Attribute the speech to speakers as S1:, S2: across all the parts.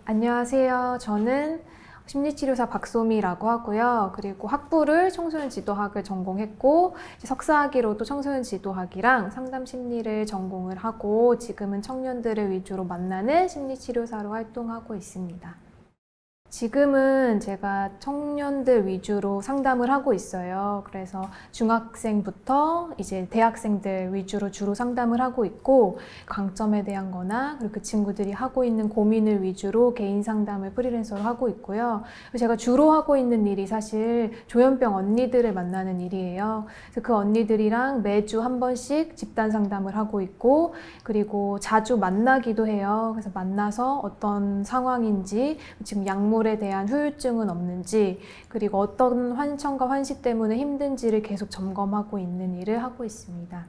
S1: 안녕하세요. 저는 심리치료사 박소미라고 하고요. 그리고 학부를 청소년 지도학을 전공했고 석사학위로도 청소년 지도학이랑 상담 심리를 전공을 하고 지금은 청년들을 위주로 만나는 심리치료사로 활동하고 있습니다. 지금은 제가 청년들 위주로 상담을 하고 있어요. 그래서 중학생부터 이제 대학생들 위주로 주로 상담을 하고 있고 강점에 대한 거나 그리고 그 친구들이 하고 있는 고민을 위주로 개인 상담을 프리랜서로 하고 있고요. 제가 주로 하고 있는 일이 사실 조현병 언니들을 만나는 일이에요. 그래서 그 언니들이랑 매주 한 번씩 집단 상담을 하고 있고 그리고 자주 만나기도 해요. 그래서 만나서 어떤 상황인지 지금 약물에 대한 후유증은 없는지 그리고 어떤 환청과 환시 때문에 힘든지를 계속 점검하고 있는 일을 하고 있습니다.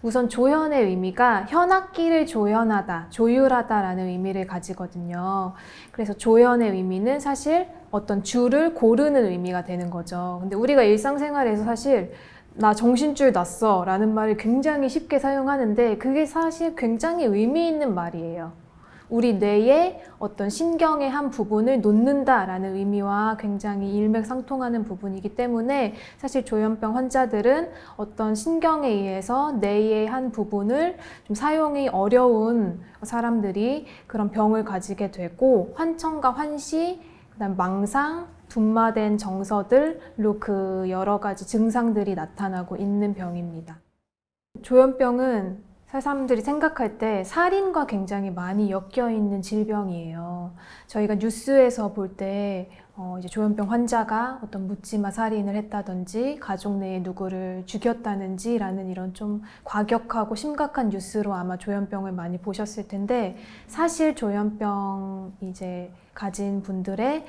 S1: 우선 조현의 의미가 현악기를 조현하다, 조율하다라는 의미를 가지거든요. 그래서 조현의 의미는 사실 어떤 줄을 고르는 의미가 되는 거죠. 근데 우리가 일상생활에서 사실 나 정신줄 났어 라는 말을 굉장히 쉽게 사용하는데 그게 사실 굉장히 의미 있는 말이에요. 우리 뇌의 어떤 신경의 한 부분을 놓는다라는 의미와 굉장히 일맥상통하는 부분이기 때문에 사실 조현병 환자들은 어떤 신경에 의해서 뇌의 한 부분을 좀 사용이 어려운 사람들이 그런 병을 가지게 되고 환청과 환시, 그다음 망상, 둔마된 정서들로 그 여러 가지 증상들이 나타나고 있는 병입니다. 조현병은 사람들이 생각할 때 살인과 굉장히 많이 엮여 있는 질병이에요. 저희가 뉴스에서 볼 때 이제 조현병 환자가 어떤 묻지마 살인을 했다든지 가족 내에 누구를 죽였다는지 라는 이런 좀 과격하고 심각한 뉴스로 아마 조현병을 많이 보셨을 텐데 사실 조현병 이제 가진 분들의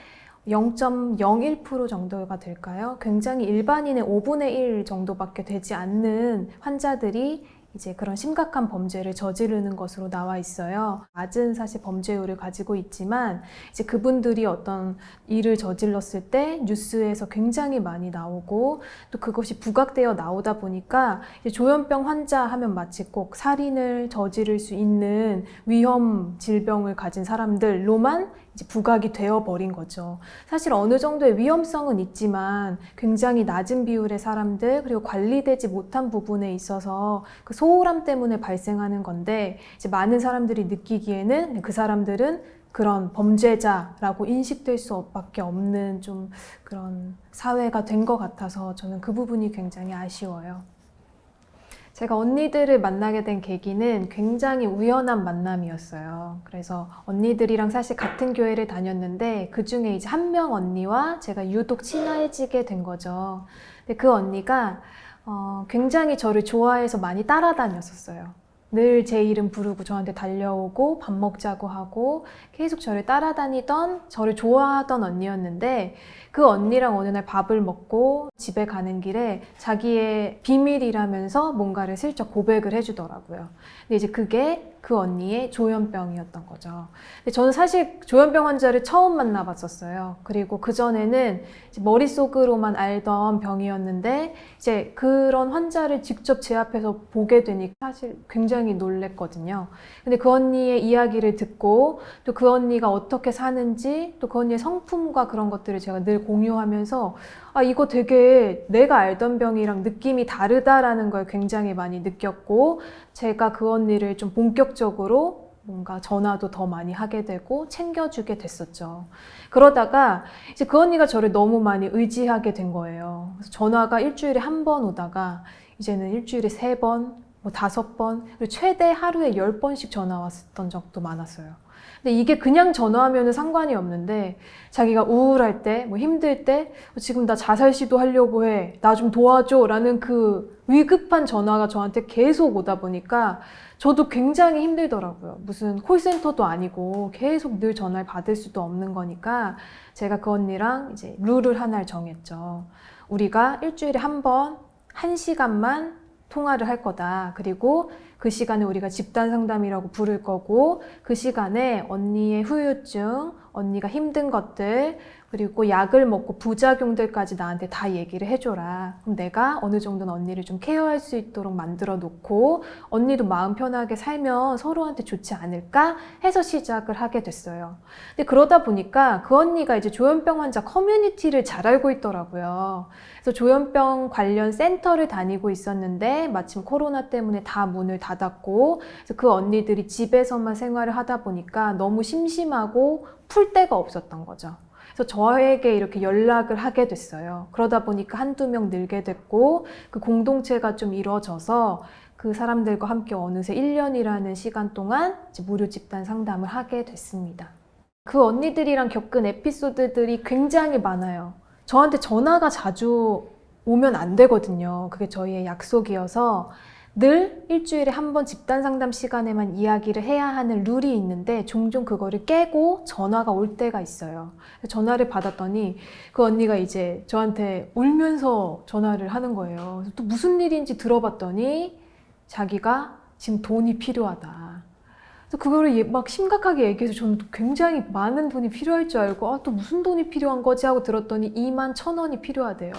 S1: 0.01% 정도가 될까요? 굉장히 일반인의 5분의 1 정도밖에 되지 않는 환자들이 이제 그런 심각한 범죄를 저지르는 것으로 나와 있어요. 낮은 사실 범죄율을 가지고 있지만 이제 그분들이 어떤 일을 저질렀을 때 뉴스에서 굉장히 많이 나오고 또 그것이 부각되어 나오다 보니까 이제 조현병 환자 하면 마치 꼭 살인을 저지를 수 있는 위험 질병을 가진 사람들로만 이제 부각이 되어버린 거죠. 사실 어느 정도의 위험성은 있지만 굉장히 낮은 비율의 사람들 그리고 관리되지 못한 부분에 있어서 그 소홀함 때문에 발생하는 건데 이제 많은 사람들이 느끼기에는 그 사람들은 그런 범죄자라고 인식될 수밖에 없는 좀 그런 사회가 된 것 같아서 저는 그 부분이 굉장히 아쉬워요. 제가 언니들을 만나게 된 계기는 굉장히 우연한 만남이었어요. 그래서 언니들이랑 사실 같은 교회를 다녔는데 그 중에 이제 한 명 언니와 제가 유독 친해지게 된 거죠. 근데 그 언니가 굉장히 저를 좋아해서 많이 따라다녔었어요. 늘 제 이름 부르고 저한테 달려오고 밥 먹자고 하고 계속 저를 따라다니던 저를 좋아하던 언니였는데 그 언니랑 어느 날 밥을 먹고 집에 가는 길에 자기의 비밀이라면서 뭔가를 슬쩍 고백을 해주더라고요. 근데 이제 그게 그 언니의 조현병이었던 거죠. 근데 저는 사실 조현병 환자를 처음 만나봤었어요. 그리고 그전에는 머릿속으로만 알던 병이었는데 이제 그런 환자를 직접 제 앞에서 보게 되니까 사실 굉장히 놀랬거든요. 근데 그 언니의 이야기를 듣고 또 그 언니가 어떻게 사는지 또 그 언니의 성품과 그런 것들을 제가 늘 공유하면서 아, 이거 되게 내가 알던 병이랑 느낌이 다르다라는 걸 굉장히 많이 느꼈고 제가 그 언니를 좀 본격적으로 뭔가 전화도 더 많이 하게 되고 챙겨주게 됐었죠. 그러다가 이제 그 언니가 저를 너무 많이 의지하게 된 거예요. 그래서 전화가 일주일에 한 번 오다가 이제는 일주일에 3번, 뭐 5번, 그리고 최대 하루에 10번씩 전화 왔던 적도 많았어요. 근데 이게 그냥 전화하면 상관이 없는데 자기가 우울할 때, 뭐 힘들 때 지금 나 자살 시도하려고 해. 나 좀 도와줘. 라는 그 위급한 전화가 저한테 계속 오다 보니까 저도 굉장히 힘들더라고요. 무슨 콜센터도 아니고 계속 늘 전화를 받을 수도 없는 거니까 제가 그 언니랑 이제 룰을 하나를 정했죠. 우리가 일주일에 한 번, 1시간만 통화를 할 거다. 그리고 그 시간에 우리가 집단 상담이라고 부를 거고, 그 시간에 언니의 후유증, 언니가 힘든 것들, 그리고 약을 먹고 부작용들까지 나한테 다 얘기를 해줘라. 그럼 내가 어느 정도는 언니를 좀 케어할 수 있도록 만들어 놓고 언니도 마음 편하게 살면 서로한테 좋지 않을까 해서 시작을 하게 됐어요. 근데 그러다 보니까 그 언니가 이제 조현병 환자 커뮤니티를 잘 알고 있더라고요. 그래서 조현병 관련 센터를 다니고 있었는데 마침 코로나 때문에 다 문을 닫았고, 그래서 그 언니들이 집에서만 생활을 하다 보니까 너무 심심하고 풀 데가 없었던 거죠. 그래서 저에게 이렇게 연락을 하게 됐어요. 그러다 보니까 한두 명 늘게 됐고, 그 공동체가 좀 이루어져서 그 사람들과 함께 어느새 1년이라는 시간 동안 이제 무료 집단 상담을 하게 됐습니다. 그 언니들이랑 겪은 에피소드들이 굉장히 많아요. 저한테 전화가 자주 오면 안 되거든요. 그게 저희의 약속이어서 늘 일주일에 한 번 집단 상담 시간에만 이야기를 해야 하는 룰이 있는데 종종 그거를 깨고 전화가 올 때가 있어요. 전화를 받았더니 그 언니가 이제 저한테 울면서 전화를 하는 거예요. 그래서 또 무슨 일인지 들어봤더니 자기가 지금 돈이 필요하다. 그래서 그거를 막 심각하게 얘기해서 저는 굉장히 많은 돈이 필요할 줄 알고 또 무슨 돈이 필요한 거지 하고 들었더니 21,000원이 필요하대요.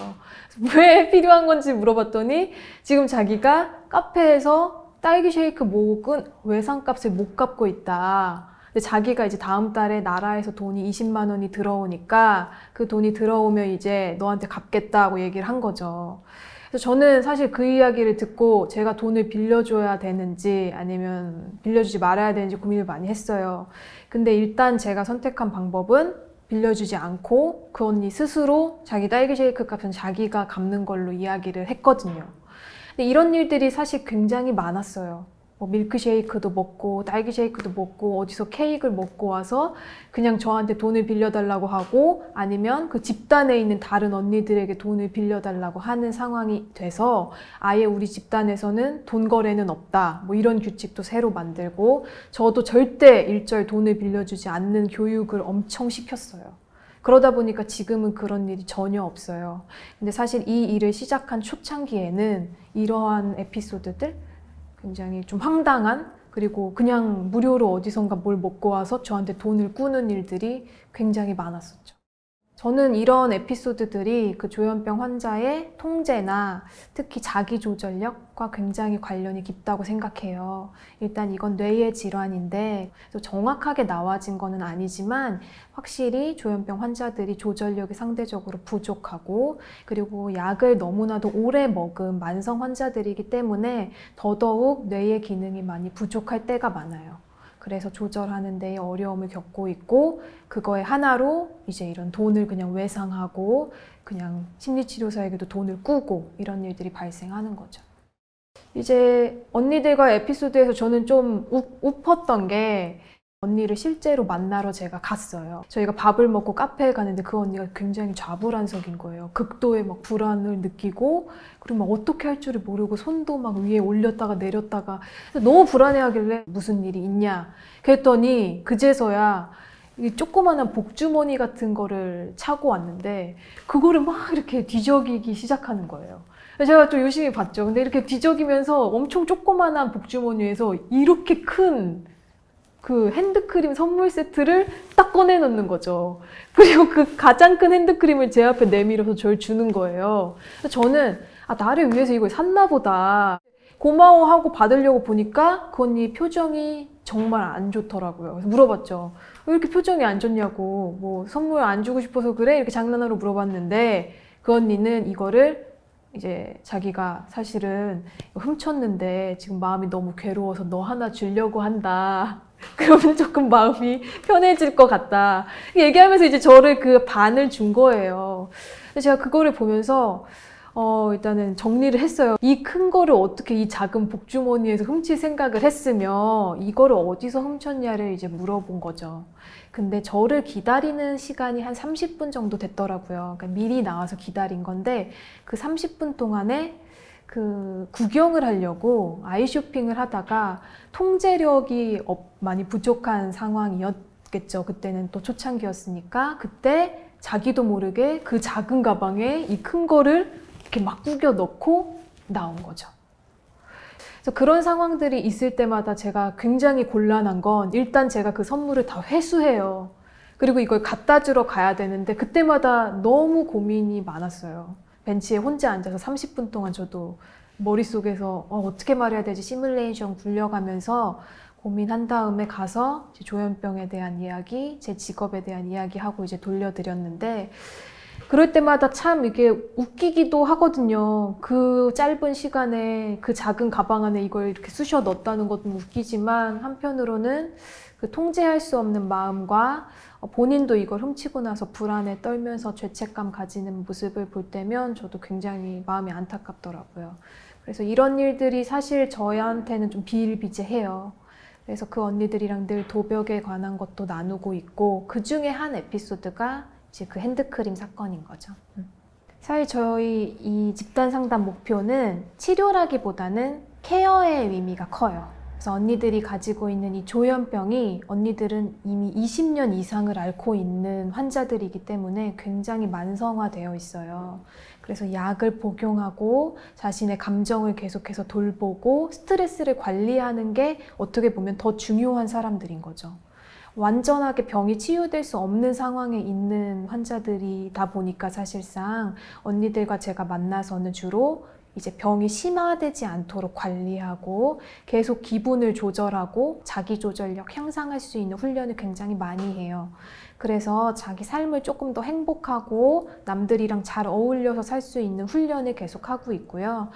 S1: 왜 필요한 건지 물어봤더니 지금 자기가 카페에서 딸기 쉐이크 먹은 외상값을 못 갚고 있다. 근데 자기가 이제 다음 달에 나라에서 돈이 20만 원이 들어오니까 그 돈이 들어오면 이제 너한테 갚겠다고 얘기를 한 거죠. 그래서 저는 사실 그 이야기를 듣고 제가 돈을 빌려줘야 되는지 아니면 빌려주지 말아야 되는지 고민을 많이 했어요. 근데 일단 제가 선택한 방법은 빌려주지 않고 그 언니 스스로 자기 딸기 쉐이크 값은 자기가 갚는 걸로 이야기를 했거든요. 근데 이런 일들이 사실 굉장히 많았어요. 뭐 밀크쉐이크도 먹고 딸기 쉐이크도 먹고 어디서 케이크를 먹고 와서 그냥 저한테 돈을 빌려달라고 하고 아니면 그 집단에 있는 다른 언니들에게 돈을 빌려달라고 하는 상황이 돼서 아예 우리 집단에서는 돈 거래는 없다 뭐 이런 규칙도 새로 만들고 저도 절대 일절 돈을 빌려주지 않는 교육을 엄청 시켰어요. 그러다 보니까 지금은 그런 일이 전혀 없어요. 근데 사실 이 일을 시작한 초창기에는 이러한 에피소드들 굉장히 좀 황당한 그리고 그냥 무료로 어디선가 뭘 먹고 와서 저한테 돈을 꾸는 일들이 굉장히 많았었죠. 저는 이런 에피소드들이 그 조현병 환자의 통제나 특히 자기조절력과 굉장히 관련이 깊다고 생각해요. 일단 이건 뇌의 질환인데 정확하게 나와진 거는 아니지만 확실히 조현병 환자들이 조절력이 상대적으로 부족하고 그리고 약을 너무나도 오래 먹은 만성 환자들이기 때문에 더더욱 뇌의 기능이 많이 부족할 때가 많아요. 그래서 조절하는 데 어려움을 겪고 있고 그거의 하나로 이제 이런 돈을 그냥 외상하고 그냥 심리치료사에게도 돈을 꾸고 이런 일들이 발생하는 거죠. 이제 언니들과의 에피소드에서 저는 좀 웃었던 게 언니를 실제로 만나러 제가 갔어요. 저희가 밥을 먹고 카페에 가는데 그 언니가 굉장히 좌불안석인 거예요. 극도의 막 불안을 느끼고 그리고 막 어떻게 할 줄을 모르고 손도 막 위에 올렸다가 내렸다가 너무 불안해하길래 무슨 일이 있냐 그랬더니 그제서야 이 조그마한 복주머니 같은 거를 차고 왔는데 그거를 막 이렇게 뒤적이기 시작하는 거예요. 제가 좀 유심히 봤죠. 근데 이렇게 뒤적이면서 엄청 조그마한 복주머니에서 이렇게 큰 그 핸드크림 선물 세트를 딱 꺼내놓는 거죠. 그리고 그 가장 큰 핸드크림을 제 앞에 내밀어서 저를 주는 거예요. 그래서 저는 나를 위해서 이걸 샀나 보다. 고마워하고 받으려고 보니까 그 언니 표정이 정말 안 좋더라고요. 그래서 물어봤죠. 왜 이렇게 표정이 안 좋냐고. 뭐 선물 안 주고 싶어서 그래? 이렇게 장난으로 물어봤는데 그 언니는 이거를 이제 자기가 사실은 훔쳤는데 지금 마음이 너무 괴로워서 너 하나 주려고 한다. 그러면 조금 마음이 편해질 것 같다. 얘기하면서 이제 저를 그 반을 준 거예요. 제가 그거를 보면서 일단은 정리를 했어요. 이 큰 거를 어떻게 이 작은 복주머니에서 훔칠 생각을 했으며 이거를 어디서 훔쳤냐를 이제 물어본 거죠. 근데 저를 기다리는 시간이 한 30분 정도 됐더라고요. 그러니까 미리 나와서 기다린 건데 그 30분 동안에 그 구경을 하려고 아이쇼핑을 하다가 통제력이 많이 부족한 상황이었겠죠. 그때는 또 초창기였으니까 그때 자기도 모르게 그 작은 가방에 이 큰 거를 이렇게 막 구겨 넣고 나온 거죠. 그래서 그런 상황들이 있을 때마다 제가 굉장히 곤란한 건 일단 제가 그 선물을 다 회수해요. 그리고 이걸 갖다 주러 가야 되는데 그때마다 너무 고민이 많았어요. 벤치에 혼자 앉아서 30분 동안 저도 머릿속에서 어떻게 말해야 되지 시뮬레이션 굴려가면서 고민한 다음에 가서 이제 조현병에 대한 이야기, 제 직업에 대한 이야기하고 이제 돌려드렸는데 그럴 때마다 참 이게 웃기기도 하거든요. 그 짧은 시간에 그 작은 가방 안에 이걸 이렇게 쑤셔 넣었다는 것도 웃기지만 한편으로는 그 통제할 수 없는 마음과 본인도 이걸 훔치고 나서 불안에 떨면서 죄책감 가지는 모습을 볼 때면 저도 굉장히 마음이 안타깝더라고요. 그래서 이런 일들이 사실 저희한테는 좀 비일비재해요. 그래서 그 언니들이랑 늘 도벽에 관한 것도 나누고 있고 그 중에 한 에피소드가 이제 그 핸드크림 사건인 거죠. 사실 저희 이 집단 상담 목표는 치료라기보다는 케어의 의미가 커요. 그래서 언니들이 가지고 있는 이 조현병이 언니들은 이미 20년 이상을 앓고 있는 환자들이기 때문에 굉장히 만성화되어 있어요. 그래서 약을 복용하고 자신의 감정을 계속해서 돌보고 스트레스를 관리하는 게 어떻게 보면 더 중요한 사람들인 거죠. 완전하게 병이 치유될 수 없는 상황에 있는 환자들이다 보니까 사실상 언니들과 제가 만나서는 주로 이제 병이 심화되지 않도록 관리하고 계속 기분을 조절하고 자기 조절력 향상할 수 있는 훈련을 굉장히 많이 해요. 그래서 자기 삶을 조금 더 행복하고 남들이랑 잘 어울려서 살 수 있는 훈련을 계속 하고 있고요.